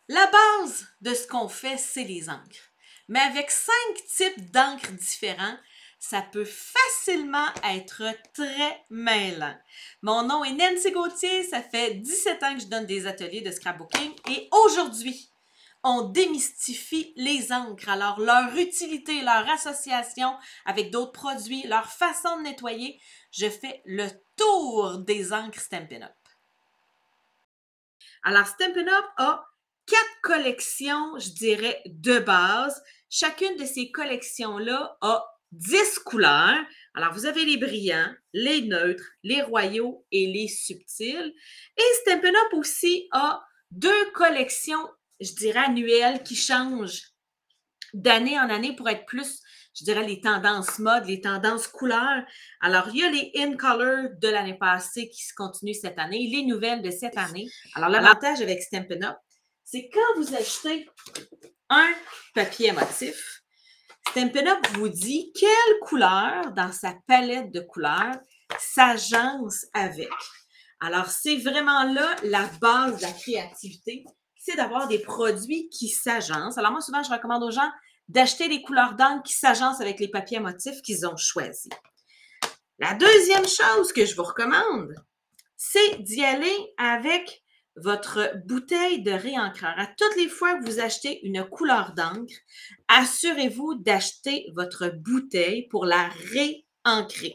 La base de ce qu'on fait, c'est les encres. Mais avec 5 types d'encres différents, ça peut facilement être très mêlant. Mon nom est Nancy Gauthier, ça fait 17 ans que je donne des ateliers de scrapbooking et aujourd'hui, on démystifie les encres. Alors, leur utilité, leur association avec d'autres produits, leur façon de nettoyer, je fais le tour des encres Stampin' Up! Alors, Stampin' Up! A 4 collections, je dirais, de base. Chacune de ces collections-là a 10 couleurs. Alors, vous avez les brillants, les neutres, les royaux et les subtils. Et Stampin' Up! Aussi a 2 collections, je dirais, annuelles qui changent d'année en année pour être plus, je dirais, les tendances mode, les tendances couleurs. Alors, il y a les In Color de l'année passée qui se continuent cette année, les nouvelles de cette année. Alors, l'avantage avec Stampin' Up!, c'est quand vous achetez un papier à motif, Stampin' Up! Vous dit quelle couleur dans sa palette de couleurs s'agence avec. Alors, c'est vraiment là la base de la créativité, c'est d'avoir des produits qui s'agencent. Alors, moi, souvent, je recommande aux gens d'acheter des couleurs d'encre qui s'agencent avec les papiers à motifs qu'ils ont choisis. La deuxième chose que je vous recommande, c'est d'y aller avec votre bouteille de réencreur. À toutes les fois que vous achetez une couleur d'encre, assurez-vous d'acheter votre bouteille pour la réancrer.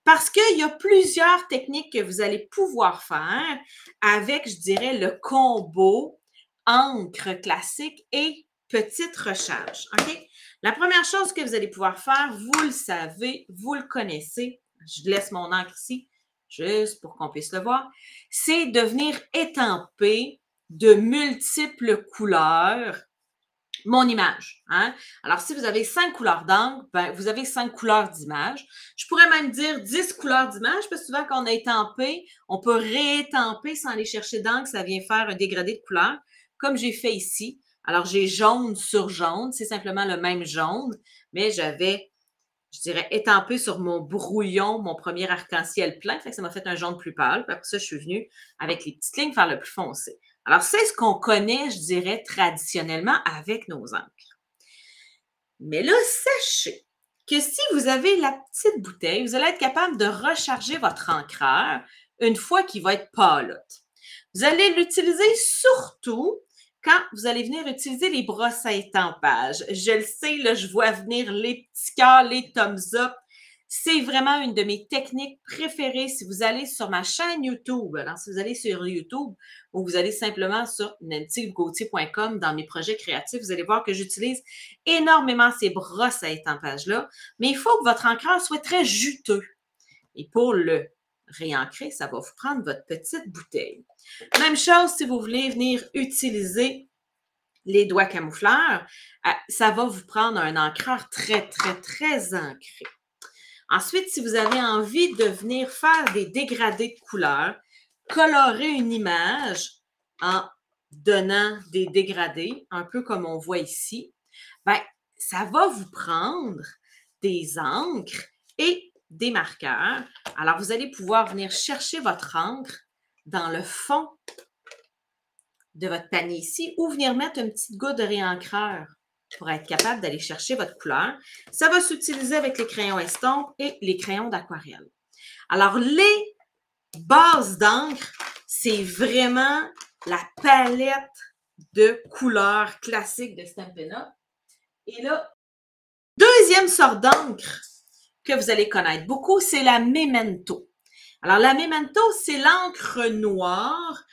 Parce qu'il y a plusieurs techniques que vous allez pouvoir faire avec, je dirais, le combo encre classique et petite recharge. OK? La première chose que vous allez pouvoir faire, vous le savez, vous le connaissez, je laisse mon encre ici, juste pour qu'on puisse le voir, c'est de venir étamper de multiples couleurs mon image. Hein? Alors, si vous avez 5 couleurs d'encre, ben, vous avez 5 couleurs d'image. Je pourrais même dire 10 couleurs d'image, parce que souvent, quand on a étampé, on peut réétamper sans aller chercher d'encre, ça vient faire un dégradé de couleur, comme j'ai fait ici. Alors, j'ai jaune sur jaune, c'est simplement le même jaune, mais j'avais, je dirais, étampé sur mon brouillon, mon premier arc-en-ciel plein, fait que ça m'a fait un jaune plus pâle. Puis après ça, je suis venue avec les petites lignes faire le plus foncé. Alors, c'est ce qu'on connaît, je dirais, traditionnellement avec nos encres. Mais là, sachez que si vous avez la petite bouteille, vous allez être capable de recharger votre encreur une fois qu'il va être pâlotte. Vous allez l'utiliser surtout quand vous allez venir utiliser les brosses à étampage. Je le sais, là, je vois venir les petits cœurs, les thumbs up. C'est vraiment une de mes techniques préférées. Si vous allez sur ma chaîne YouTube, alors si vous allez sur YouTube ou vous allez simplement sur nancygauthier.com dans mes projets créatifs, vous allez voir que j'utilise énormément ces brosses à étampage-là. Mais il faut que votre encreur soit très juteux. Et pour le réancrer, ça va vous prendre votre petite bouteille. Même chose si vous voulez venir utiliser les doigts camoufleurs, ça va vous prendre un encreur très, très, très ancré. Ensuite, si vous avez envie de venir faire des dégradés de couleurs, colorer une image en donnant des dégradés, un peu comme on voit ici, ben, ça va vous prendre des encres et des marqueurs. Alors, vous allez pouvoir venir chercher votre encre dans le fond de votre panier ici ou venir mettre une petite goutte de réencreur pour être capable d'aller chercher votre couleur. Ça va s'utiliser avec les crayons estampes et les crayons d'aquarelle. Alors, les bases d'encre, c'est vraiment la palette de couleurs classiques de Stampin' Up! Et là, deuxième sorte d'encre que vous allez connaître beaucoup, c'est la Memento. Alors, la Memento, c'est l'encre noire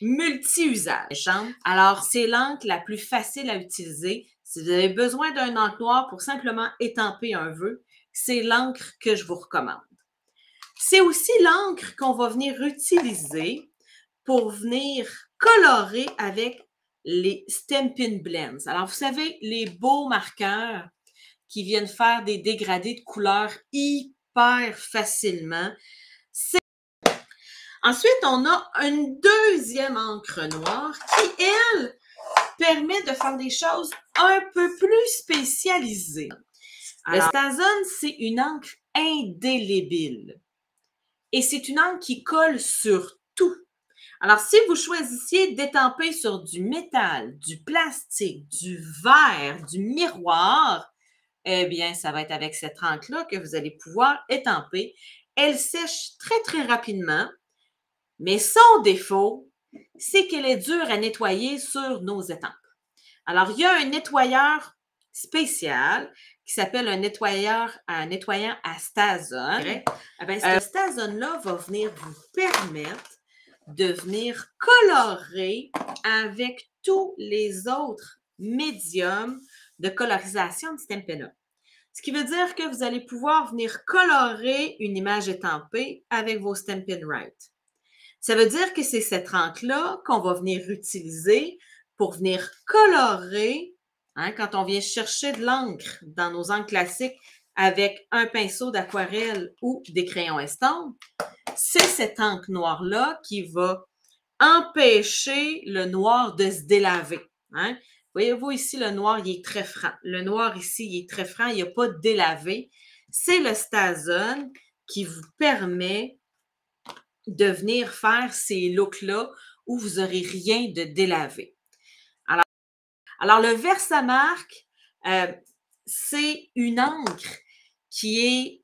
multi-usage. Alors, c'est l'encre la plus facile à utiliser. Si vous avez besoin d'un encre noire pour simplement étamper un vœu, c'est l'encre que je vous recommande. C'est aussi l'encre qu'on va venir utiliser pour venir colorer avec les Stampin' Blends. Alors, vous savez, les beaux marqueurs qui viennent faire des dégradés de couleurs hyper facilement. Ensuite, on a une deuxième encre noire qui, elle, permet de faire des choses un peu plus spécialisées. Alors, le STAZON, c'est une encre indélébile. Et c'est une encre qui colle sur tout. Alors, si vous choisissiez d'étamper sur du métal, du plastique, du verre, du miroir, eh bien, ça va être avec cette encre-là que vous allez pouvoir étamper. Elle sèche très, très rapidement, mais son défaut, c'est qu'elle est dure à nettoyer sur nos étampes. Alors, il y a un nettoyeur spécial qui s'appelle un nettoyant à Stazone. Ce Stazone-là va venir vous permettre de venir colorer avec tous les autres médiums de colorisation de Stampin' Up. Ce qui veut dire que vous allez pouvoir venir colorer une image étampée avec vos Stampin' Write. Ça veut dire que c'est cette encre-là qu'on va venir utiliser pour venir colorer, quand on vient chercher de l'encre dans nos encres classiques avec un pinceau d'aquarelle ou des crayons estampes, c'est cette encre noire-là qui va empêcher le noir de se délaver. Voyez-vous ici, le noir, il est très franc. Le noir ici, il est très franc, il n'y a pas de délavé. C'est le Stazone qui vous permet de venir faire ces looks-là où vous n'aurez rien de délavé. Alors le Versamark, c'est une encre qui est...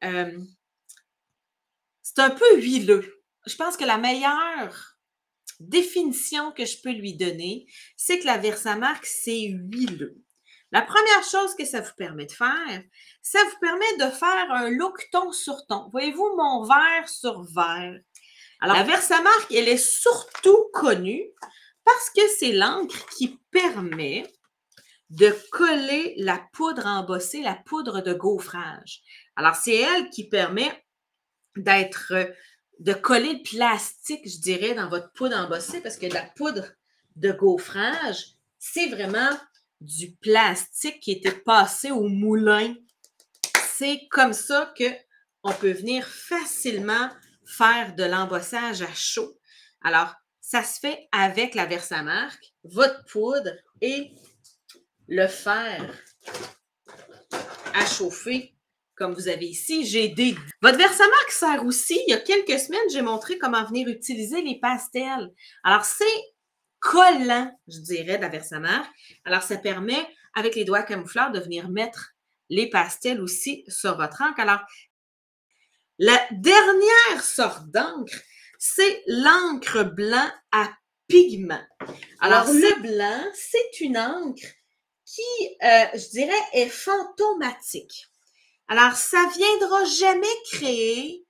c'est un peu huileux. Je pense que la meilleure définition que je peux lui donner, c'est que la Versamark, c'est huileux. La première chose que ça vous permet de faire, ça vous permet de faire un look ton sur ton. Voyez-vous mon vert sur vert? Alors, la Versamark, elle est surtout connue parce que c'est l'encre qui permet de coller la poudre embossée, la poudre de gaufrage. Alors, c'est elle qui permet de coller le plastique, je dirais, dans votre poudre embossée parce que la poudre de gaufrage, c'est vraiment du plastique qui était passé au moulin. C'est comme ça qu'on peut venir facilement faire de l'embossage à chaud. Alors, ça se fait avec la Versamark, votre poudre et le fer à chauffer, comme vous avez ici. Votre Versamark sert aussi, il y a quelques semaines, j'ai montré comment venir utiliser les pastels. Alors, c'est collant, je dirais, de la Versamark. Alors, ça permet, avec les doigts camoufleurs, de venir mettre les pastels aussi sur votre encre. Alors, la dernière sorte d'encre, c'est l'encre blanc à pigment. Alors, le blanc, c'est une encre qui, je dirais, est fantomatique. Alors, ça ne viendra jamais créer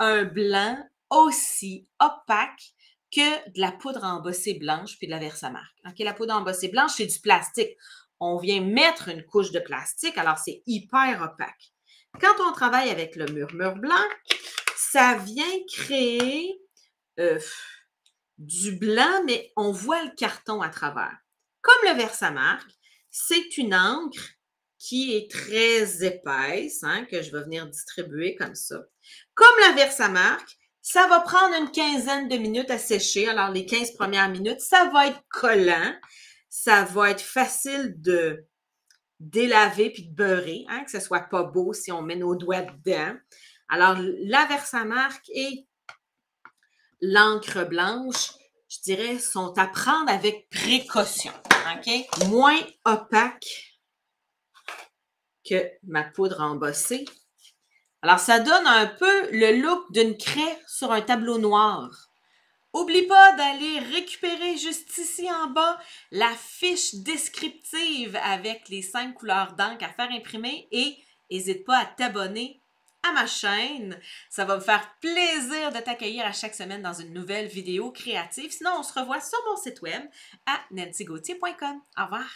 un blanc aussi opaque que de la poudre embossée blanche puis de la Versamark. Okay, la poudre embossée blanche, c'est du plastique. On vient mettre une couche de plastique, alors c'est hyper opaque. Quand on travaille avec le murmure blanc, ça vient créer du blanc, mais on voit le carton à travers. Comme le Versamark, c'est une encre qui est très épaisse, que je vais venir distribuer comme ça. Comme la Versamark, ça va prendre une quinzaine de minutes à sécher. Alors, les 15 premières minutes, ça va être collant. Ça va être facile de délaver puis de beurrer, que ce soit pas beau si on met nos doigts dedans. Alors, la Versamark et l'encre blanche, je dirais, sont à prendre avec précaution. OK? Moins opaque que ma poudre embossée. Alors, ça donne un peu le look d'une craie sur un tableau noir. N'oublie pas d'aller récupérer juste ici en bas la fiche descriptive avec les 5 couleurs d'encre à faire imprimer et n'hésite pas à t'abonner à ma chaîne. Ça va me faire plaisir de t'accueillir à chaque semaine dans une nouvelle vidéo créative. Sinon, on se revoit sur mon site web à nancygauthier.com. Au revoir!